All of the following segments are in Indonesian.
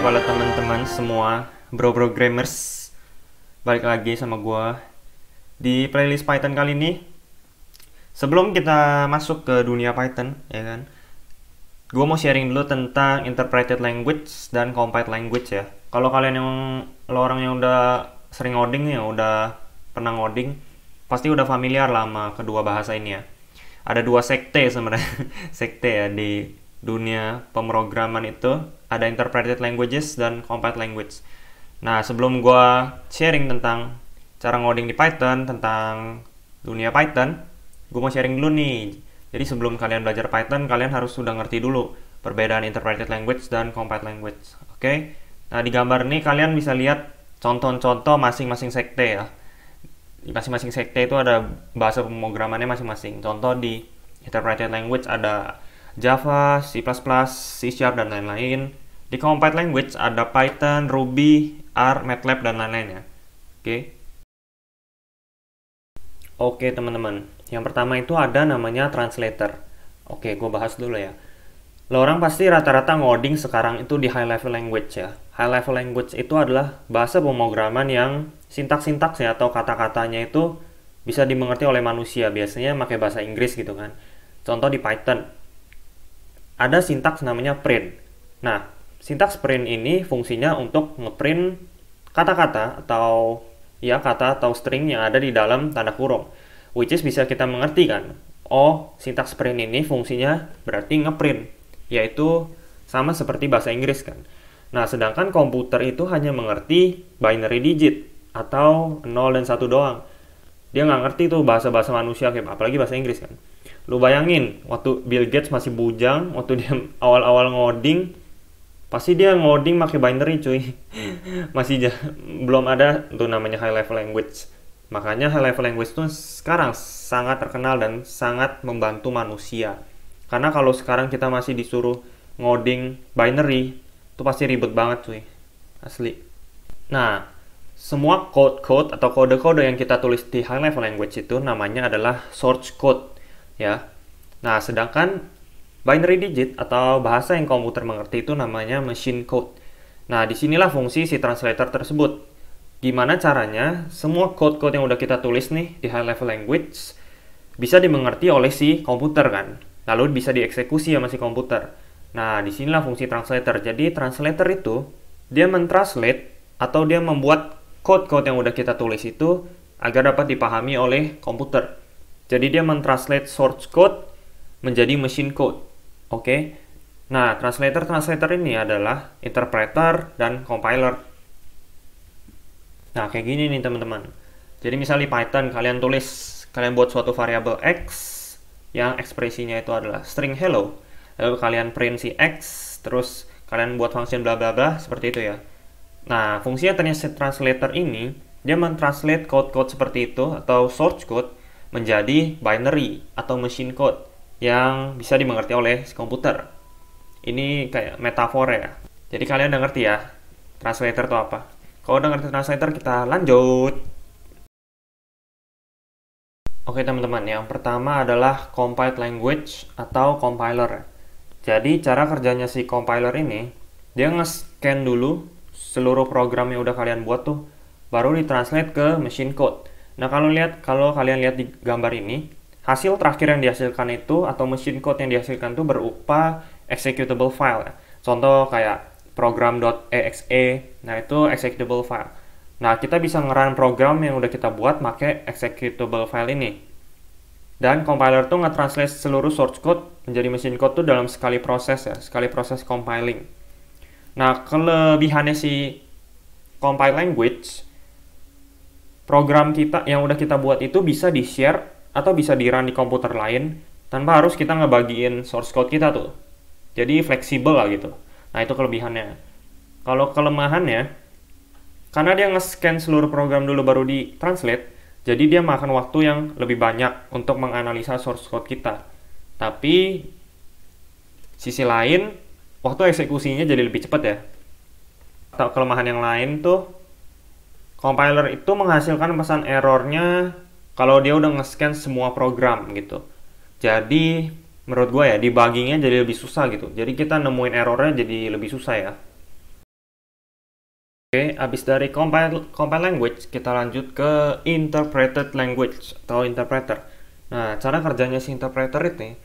kalau teman-teman semua bro-bro gamers, balik lagi sama gua di playlist Python kali ini. Sebelum kita masuk ke dunia Python, ya kan, gua mau sharing dulu tentang interpreted language dan compiled language ya. Kalau kalian orang yang udah sering ngoding ya, udah pernah ngoding, pasti udah familiar lah sama kedua bahasa ini ya. Ada dua sekte sebenarnya, sekte ya di dunia pemrograman itu, ada interpreted languages dan compiled language. Nah, sebelum gua sharing tentang cara ngoding di Python, tentang dunia Python, gua mau sharing dulu nih. Jadi sebelum kalian belajar Python, kalian harus sudah ngerti dulu perbedaan interpreted language dan compiled language. Oke? Nah, di gambar ini kalian bisa lihat contoh-contoh masing-masing sekte ya. Di masing-masing sekte itu ada bahasa pemrogramannya masing-masing. Contoh di interpreted language ada Java, C++, C#, dan lain-lain. Di compiled language ada Python, Ruby, R, MATLAB, dan lain-lain ya. Oke teman-teman, yang pertama itu ada namanya translator. Oke, gue bahas dulu ya. Lo orang pasti rata-rata ngoding sekarang itu di high level language ya. High level language itu adalah bahasa pemrograman yang sintaks-sintaksnya atau kata-katanya itu bisa dimengerti oleh manusia. Biasanya pakai bahasa Inggris gitu kan. Contoh di Python, ada sintaks namanya print. Nah, sintaks print ini fungsinya untuk ngeprint kata-kata atau ya kata atau string yang ada di dalam tanda kurung, which is bisa kita mengerti kan. Oh, sintaks print ini fungsinya berarti ngeprint, yaitu sama seperti bahasa Inggris kan. Nah, sedangkan komputer itu hanya mengerti binary digit atau 0 dan 1 doang. Dia nggak ngerti tuh bahasa-bahasa manusia, kayak apalagi bahasa Inggris kan. Lu bayangin, waktu Bill Gates masih bujang, waktu dia awal-awal ngoding, pasti dia ngoding pakai binary cuy. Belum ada tuh namanya high level language. Makanya high level language tuh sekarang sangat terkenal dan sangat membantu manusia. Karena kalau sekarang kita masih disuruh ngoding binary, itu pasti ribet banget cuy. Asli. Nah, semua code-code atau kode-kode yang kita tulis di high level language itu namanya adalah source code ya. Nah, sedangkan binary digit atau bahasa yang komputer mengerti itu namanya machine code. Nah, disinilah fungsi si translator tersebut. Gimana caranya semua code-code yang udah kita tulis nih di high level language bisa dimengerti oleh si komputer kan. Lalu bisa dieksekusi sama si komputer. Nah, disinilah fungsi translator. Jadi translator itu dia mentranslate atau dia membuat code-code yang udah kita tulis itu agar dapat dipahami oleh komputer. Jadi dia mentranslate source code menjadi machine code. Oke. Nah, translator ini adalah interpreter dan compiler. Nah, kayak gini nih teman-teman. Jadi misalnya di Python kalian buat suatu variabel x yang ekspresinya itu adalah string hello. Lalu kalian print si x, terus kalian buat function bla bla bla seperti itu ya. Nah, fungsinya ternyata translator ini dia mentranslate code-code seperti itu atau source code menjadi binary atau machine code yang bisa dimengerti oleh komputer. Ini kayak metafor ya. Jadi kalian udah ngerti ya translator itu apa. Kalau udah ngerti translator, kita lanjut. Oke teman-teman, yang pertama adalah compiled language atau compiler. Jadi cara kerjanya si compiler ini, dia nge-scan dulu seluruh program yang udah kalian buat tuh, baru ditranslate ke machine code. Nah, kalau kalian lihat di gambar ini, hasil terakhir yang dihasilkan itu atau machine code yang dihasilkan itu berupa executable file ya. Contoh kayak program.exe. Nah, itu executable file. Nah, kita bisa nge-run program yang udah kita buat pakai executable file ini. Dan compiler tuh nge-translate seluruh source code menjadi machine code tuh dalam sekali proses ya, sekali proses compiling. Nah, kelebihannya si compile language, program kita yang udah kita buat itu bisa di-share atau bisa di-run di komputer lain tanpa harus kita ngebagiin source code kita tuh. Jadi fleksibel lah gitu. Nah, itu kelebihannya. Kalau kelemahannya, karena dia nge-scan seluruh program dulu baru di-translate, jadi dia makan waktu yang lebih banyak untuk menganalisa source code kita. Tapi sisi lain, waktu eksekusinya jadi lebih cepat ya. Atau kelemahan yang lain tuh, compiler itu menghasilkan pesan errornya kalau dia udah nge-scan semua program gitu. Jadi menurut gue ya debuggingnya jadi lebih susah gitu. Jadi kita nemuin errornya jadi lebih susah ya. Oke, abis dari compile language, kita lanjut ke interpreted language atau interpreter. Nah, cara kerjanya si interpreter ini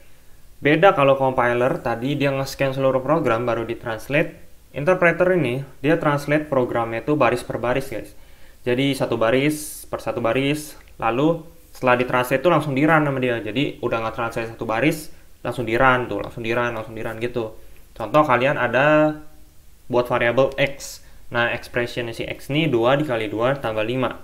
beda. Kalau compiler tadi dia nge-scan seluruh program baru ditranslate. Interpreter ini dia translate programnya itu baris per baris, guys. Jadi satu baris per satu baris, lalu setelah ditranslate itu langsung di-run sama dia. Jadi udah nggak translate satu baris, langsung di-run tuh, langsung di-run gitu. Contoh kalian ada buat variabel x. Nah, expression si x ini 2 dikali 2 tambah 5.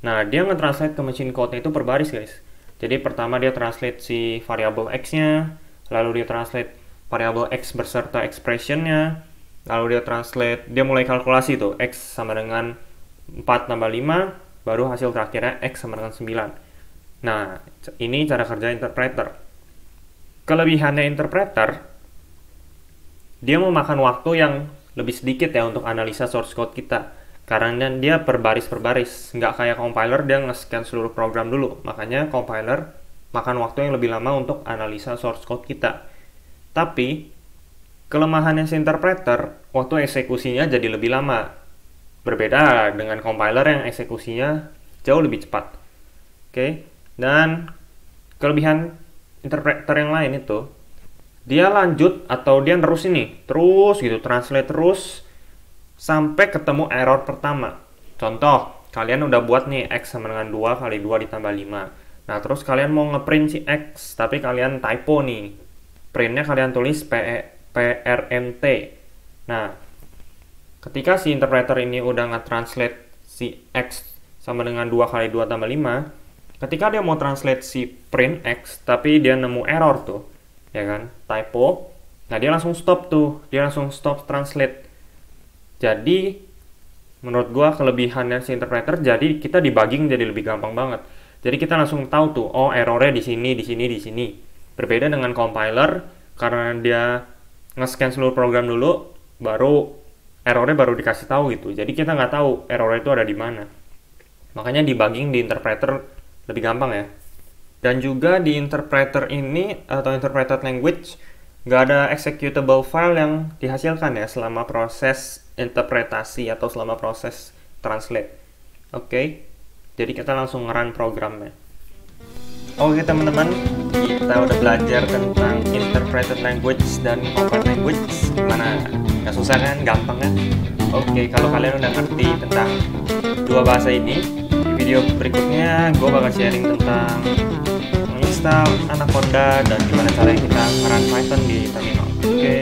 Nah, dia nge-translate ke machine code-nya itu per baris, guys. Jadi pertama dia translate si variabel x-nya, lalu dia translate variabel x beserta expression-nya, lalu dia translate, dia mulai kalkulasi tuh, x sama dengan 4 tambah 5, baru hasil terakhirnya x sama dengan 9. Nah, ini cara kerja interpreter. Kelebihannya interpreter, dia memakan waktu yang lebih sedikit ya untuk analisa source code kita, karena dia per baris, nggak kayak compiler dia nge-scan seluruh program dulu. Makanya compiler makan waktu yang lebih lama untuk analisa source code kita. Tapi kelemahannya si interpreter, waktu eksekusinya jadi lebih lama, berbeda dengan compiler yang eksekusinya jauh lebih cepat. Oke. Dan kelebihan interpreter yang lain itu, dia lanjut atau dia terus gitu, translate terus sampai ketemu error pertama. Contoh, kalian udah buat nih x sama dengan 2 kali 2 ditambah 5. Nah, terus kalian mau ngeprint si x, tapi kalian typo nih. Printnya kalian tulis PRNT. Nah, ketika si interpreter ini udah nge-translate si x sama dengan 2 kali 2 tambah 5, ketika dia mau translate si print x, tapi dia nemu error tuh, ya kan, typo, nah dia langsung stop translate. Jadi menurut gua kelebihannya si interpreter, jadi kita debugging jadi lebih gampang banget. Jadi kita langsung tahu tuh, oh errornya di sini. Berbeda dengan compiler, karena dia nge-scan seluruh program dulu, baru errornya baru dikasih tahu gitu. Jadi kita nggak tahu errornya itu ada di mana. Makanya debugging di interpreter lebih gampang ya. Dan juga di interpreter ini atau interpreted language nggak ada executable file yang dihasilkan ya selama proses interpretasi atau selama proses translate. Oke, jadi kita langsung nge-run programnya. Oke teman-teman, kita udah belajar tentang interpreted language dan compiled language. Gimana? Nggak susah kan? Gampang kan? Oke, kalau kalian udah ngerti tentang dua bahasa ini, di video berikutnya gue bakal sharing tentang menginstal Anaconda dan gimana caranya kita nge-run Python di terminal. Oke.